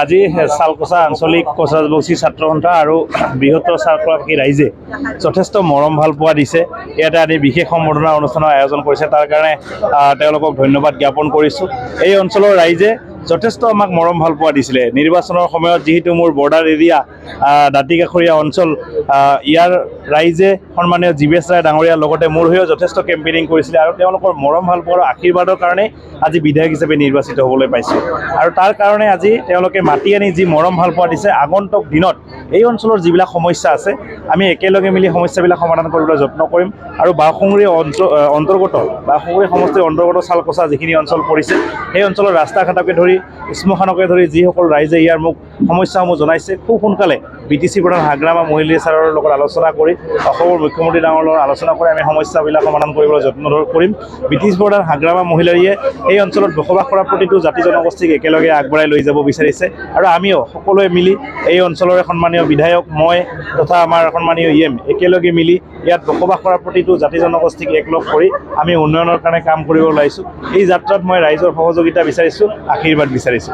আজি চালকোছা আঞ্চলিক কোচ ৰাজবংশী ছাত্ৰ সন্থা আৰু বৃহত্তৰ চালকোছাবাসী ৰাইজে যথেষ্ট মৰম ভাল পোৱা দিছে। ইয়াতে আদি বিশেষ সম্বৰ্ধনা অনুষ্ঠানৰ আয়োজন কৰিছে, তাৰ কাৰণে তেওঁলোকক ধন্যবাদ জ্ঞাপন কৰিছোঁ। এই অঞ্চলৰ ৰাইজে যথেষ্ট আমাক মৰম ভাল পোৱা দিছিলে। নিৰ্বাচনৰ সময়ত যিহেতু মোৰ বৰ্ডাৰ এৰিয়া দাঁতিকাষৰীয়া অঞ্চল, ইয়াৰ ৰাইজে সন্মানীয় জীৱেশ ৰায় ডাঙৰীয়াৰ লগতে মোৰ হৈও যথেষ্ট কেম্পেইনিং কৰিছিলে আৰু তেওঁলোকৰ মৰম ভাল পোৱাৰ আশীৰ্বাদৰ কাৰণে আজি বিধায়ক হিচাপে নিৰ্বাচিত হ'বলৈ পাইছোঁ। আৰু তাৰ কাৰণে আজি তেওঁলোকে মাতি আনি যি মৰম ভাল পোৱা দিছে, আগন্তুক দিনত এই অঞ্চলৰ যিবিলাক সমস্যা আছে আমি একেলগে মিলি সমস্যাবিলাক সমাধান কৰিবলৈ যত্ন কৰিম। আৰু বাওঁসুঙুৰি অন্তৰ্গত বাওঁসুঙুৰি সমষ্টিৰ অন্তৰ্গত চালকোছা যিখিনি অঞ্চল পৰিছে, সেই অঞ্চলৰ ৰাস্তা ঘাটকে ধৰি শ্মশানকে ধৰি যিসকল ৰাইজে ইয়াৰ মোক সমস্যাসমূহ জনাইছে, খুব সোনকালে BTC প্ৰধান হাগ্ৰামা মহিলা ছাৰৰ লগত আলোচনা কৰি অসমৰ মুখ্যমন্ত্ৰী ডাঙৰৰ লগত আলোচনা কৰি আমি সমস্যাবিলাক সমাধান কৰিবলৈ যত্ন কৰিম। BTC প্ৰধান হাগ্ৰামা মহিলাৰীয়ে এই অঞ্চলত বসবাস কৰা প্ৰতিটো জাতি জনগোষ্ঠীক একেলগে আগবঢ়াই লৈ যাব বিচাৰিছে আৰু আমিও সকলোৱে মিলি এই অঞ্চলৰে সন্মানীয় বিধায়ক, মই তথা আমাৰ সন্মানীয় একেলগে মিলি ইয়াত বসবাস কৰা প্ৰতিটো জাতি জনগোষ্ঠীক একলগ কৰি আমি উন্নয়নৰ কাৰণে কাম কৰিব ওলাইছোঁ। এই যাত্ৰাত মই ৰাইজৰ সহযোগিতা বিচাৰিছোঁ, আশীৰ্বাদ বিচাৰিছোঁ।